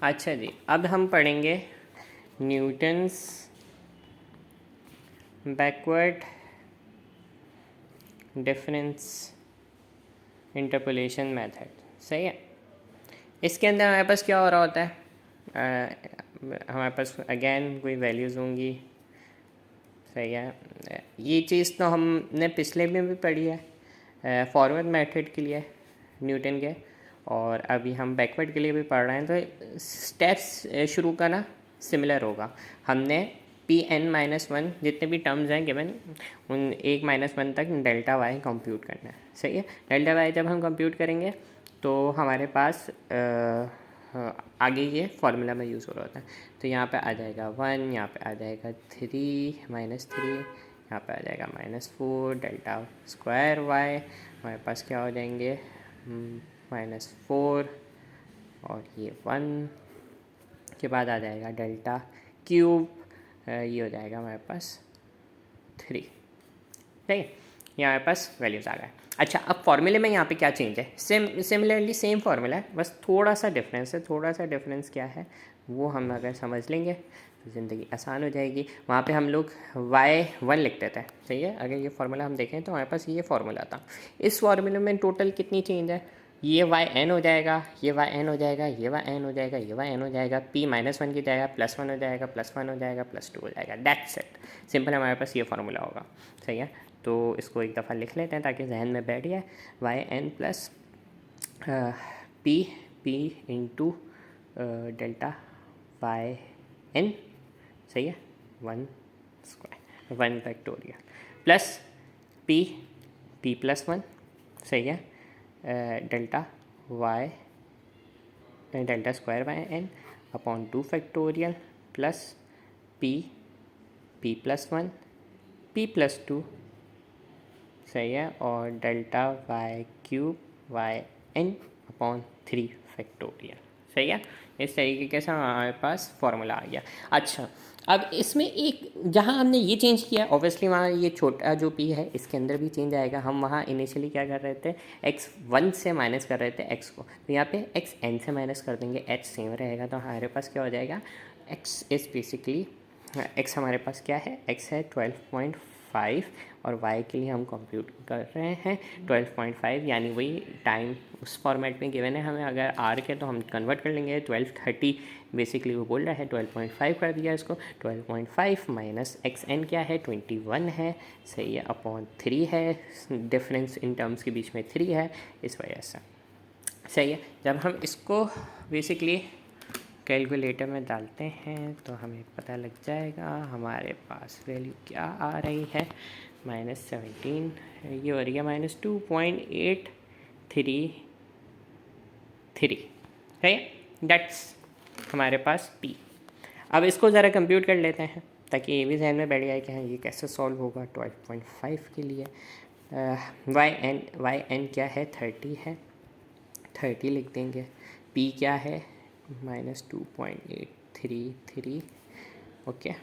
अच्छा जी, अब हम पढ़ेंगे Newton's backward difference interpolation method. सही है। इसके अंदर हमारे पास क्या हो रहा होता है, हमारे पास अगेन कोई वैल्यूज़ होंगी। सही है। ये चीज़ तो हमने पिछले में भी पढ़ी है फॉरवर्ड मेथड के लिए न्यूटन के, और अभी हम बैकवर्ड के लिए भी पढ़ रहे हैं। तो स्टेप्स शुरू करना सिमिलर होगा। हमने Pn-1 जितने भी टर्म्स हैं गिवन, उन 1-1 तक डेल्टा वाई कंप्यूट करना है। सही है। डेल्टा वाई जब हम कंप्यूट करेंगे तो हमारे पास आगे ये फार्मूला में यूज़ हो रहा होता है। तो यहाँ पे आ जाएगा 1, यहाँ पे आ जाएगा 3 -3, यहाँ पे आ जाएगा -4 डेल्टा स्क्वायर वाई। हमारे पास क्या हो जाएंगे -4 और ये 1 के बाद आ जाएगा डेल्टा क्यूब, ये हो जाएगा हमारे पास 3। ठीक है, ये हमारे पास वैल्यूज़ आ गए। अच्छा, अब फॉर्मूले में यहाँ पे क्या चेंज है? सिमिलरली सेम फार्मूला है, बस थोड़ा सा डिफरेंस है। थोड़ा सा डिफरेंस क्या है वो हम अगर समझ लेंगे तो ज़िंदगी आसान हो जाएगी। वहाँ पे हम लोग y1 लिखते थे। सही है। अगर ये फार्मूला हम देखें तो हमारे पास ये फार्मूला था। इस फार्मूले में टोटल कितनी चेंज है? ये yn हो जाएगा, ये yn हो जाएगा, ये yn हो जाएगा, ये yn हो जाएगा, p-1 की जाएगा +1 हो जाएगा, +1 हो जाएगा, +2 हो जाएगा। That's it. सिंपल हमारे पास ये फार्मूला होगा। सही है। तो इसको एक दफ़ा लिख लेते हैं ताकि जहन में बैठ जाए। yn plus p into delta y n. सही है। 1 स्क्वायर 1 फैक्टोरियल प्लस p+1। सही है। Delta y delta square y n upon 2 factorial plus p+1 p+2। सही है। और delta y cube y n upon 3 factorial. सही है। इस तरीके से हमारे पास फॉर्मूला आ गया। अच्छा, अब इसमें एक जहाँ हमने ये चेंज किया, ऑब्वियसली वहाँ ये छोटा जो p है इसके अंदर भी चेंज आएगा। हम वहाँ इनिशियली क्या कर रहे थे, x1 से माइनस कर रहे थे x को, तो यहाँ पे xn से माइनस कर देंगे, h सेम रहेगा। तो हमारे पास क्या हो जाएगा, x इज़ बेसिकली x हमारे पास क्या है, x है 12.5 और y के लिए हम कंप्यूट कर रहे हैं 12.5, यानी वही टाइम उस फॉर्मेट में गिवन है हमें। अगर r के तो हम कन्वर्ट कर लेंगे 1230, बेसिकली वो बोल रहा है 12.5 कर दिया इसको। 12.5 माइनस xn क्या है 21 है। सही है। अपॉन 3 है, डिफरेंस इन टर्म्स के बीच में 3 है, इस वजह से। सही है। जब हम इसको बेसिकली कैलकुलेटर में डालते हैं तो हमें पता लग जाएगा हमारे पास वैल्यू क्या आ रही है। -17, ये हो रही है -2.833। है। दैट्स हमारे पास p। अब इसको ज़रा कंप्यूट कर लेते हैं ताकि ये भी जहन में बैठ जाए कि हाँ ये कैसे सॉल्व होगा 12.5 के लिए। yn क्या है 30 है, 30 लिख देंगे। p क्या है -2.833। Okay,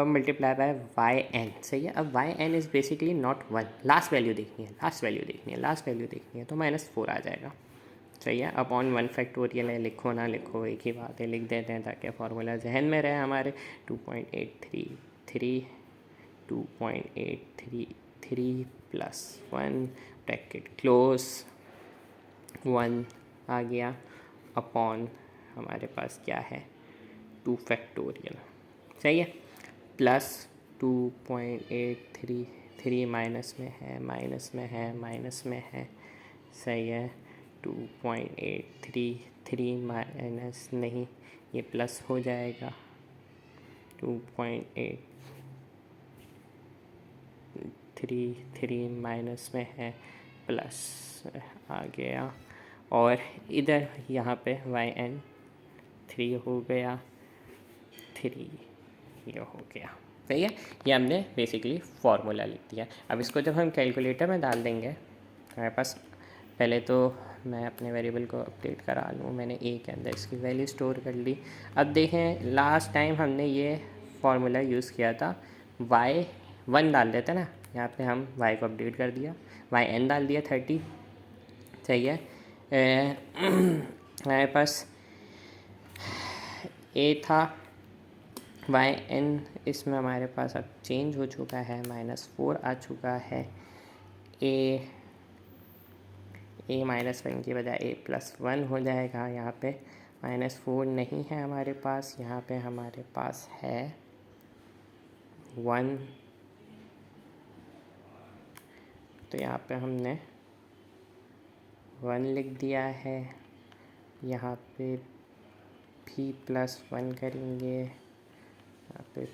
multiply by y n. सही है। अब y n is basically not 1, last value देखनी है, लास्ट वैल्यू देखनी है, लास्ट वैल्यू देखनी है, तो -4 आ जाएगा। सही है। अपॉन 1 फैक्टोरियल है, लिखो ना लिखो एक ही बात है, लिख देते हैं ताकि फार्मूला जहन में रहे हमारे। 2.833 2.833 +1 ब्रैकेट क्लोज 1 आ गया अपॉन हमारे पास क्या है 2 फैक्टोरियल। सही है। प्लस 2.833 माइनस में है, माइनस में है, माइनस में है। सही है। 2.833 माइनस नहीं, ये प्लस हो जाएगा। 2.833 माइनस में है, प्लस आ गया। और इधर यहाँ पे yn 3 हो गया, 3 ये हो गया। सही है। ये हमने बेसिकली फार्मूला लिख दिया। अब इसको जब हम कैलकुलेटर में डाल देंगे हमारे पास, पहले तो मैं अपने वेरिएबल को अपडेट करा लूँ। मैंने a के अंदर इसकी वैल्यू स्टोर कर ली। अब देखें लास्ट टाइम हमने ये फार्मूला यूज़ किया था, y1 डाल देते ना, यहाँ पे हम y को अपडेट कर दिया, yn डाल दिया 30। सही है। हमारे पास ए था वाई एन, इसमें हमारे पास अब चेंज हो चुका है, -4 आ चुका है। ए -1 की बजाय A+1 हो जाएगा। यहाँ पे -4 नहीं है हमारे पास, यहाँ पे हमारे पास है 1। तो यहाँ पे हमने 1 लिख दिया है। यहाँ पे भी +1 करेंगे, यहाँ पे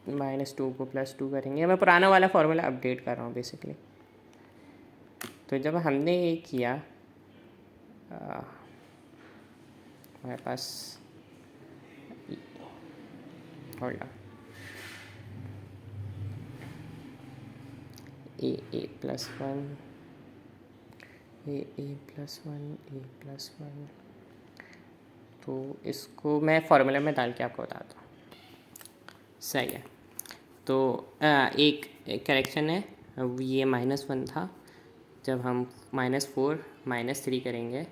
-2 को +2 करेंगे। मैं पुराना वाला फॉर्मूला अपडेट कर रहा हूँ बेसिकली। तो जब हमने ये किया, हमारे पास होल्ड A+1 तो इसको मैं फॉर्मूले में डाल के आपको बताता हूँ। सही है। तो एक करेक्शन है, ये -1 था। जब हम -4 -3 करेंगे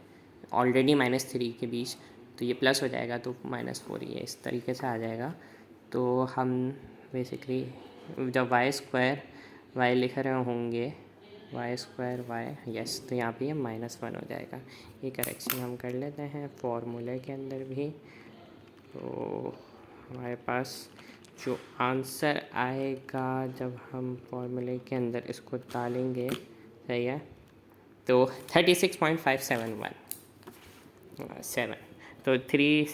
ऑलरेडी -3 के बीच, तो ये प्लस हो जाएगा, तो -4 ये इस तरीके से आ जाएगा। तो हम बेसिकली जब y लिख रहे होंगे, y², यस, तो यहाँ पे ये -1 हो जाएगा। ये करेक्शन हम कर लेते हैं फॉर्मूले के अंदर भी। तो हमारे पास जो आंसर आएगा जब हम फॉर्मूले के अंदर इसको डालेंगे, सही है, तो 36.571 तो 3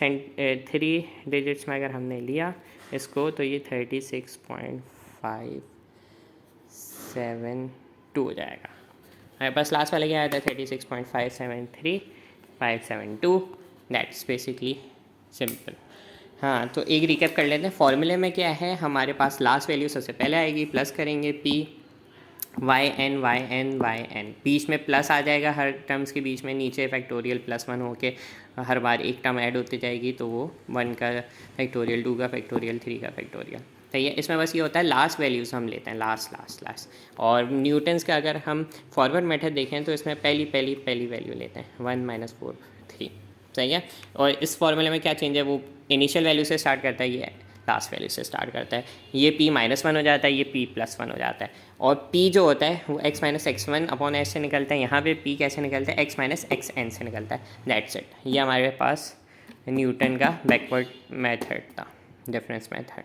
डिजिट्स में अगर हमने लिया इसको, तो ये 36.572 हो जाएगा। हमारे पास लास्ट वाले क्या आया था, 36.573572। That's basically simple. हाँ, तो एक रिकैप कर लेते हैं। फॉर्मूले में क्या है, हमारे पास लास्ट वैल्यू सबसे पहले आएगी, प्लस करेंगे p yn बीच में प्लस आ जाएगा हर टर्म्स के बीच में, नीचे फैक्टोरियल +1 होके हर बार एक टर्म ऐड होती जाएगी, तो वो 1 का फैक्टोरियल, 2 का फैक्टोरियल, 3 का फैक्टोरियल। तो ये इसमें बस ये होता है लास्ट वैल्यूज़ हम लेते हैं, लास्ट। और न्यूटन्स का अगर हम फॉरवर्ड मेथड देखें तो इसमें पहली वैल्यू लेते हैं, 1 - 4 3। सही है। और इस फॉर्मूले में क्या चेंज है, वो इनिशियल वैल्यू से स्टार्ट करता है, ये लास्ट वैल्यू से स्टार्ट करता है। ये p -1 हो जाता है, ये p +1 हो जाता है। और p जो होता है वो x - x1/s से निकलता है। यहाँ पे p कैसे निकलता है, x - xn से निकलता है। That's it. ये हमारे पास न्यूटन का बैकवर्ड मेथड था, डिफरेंस मेथड।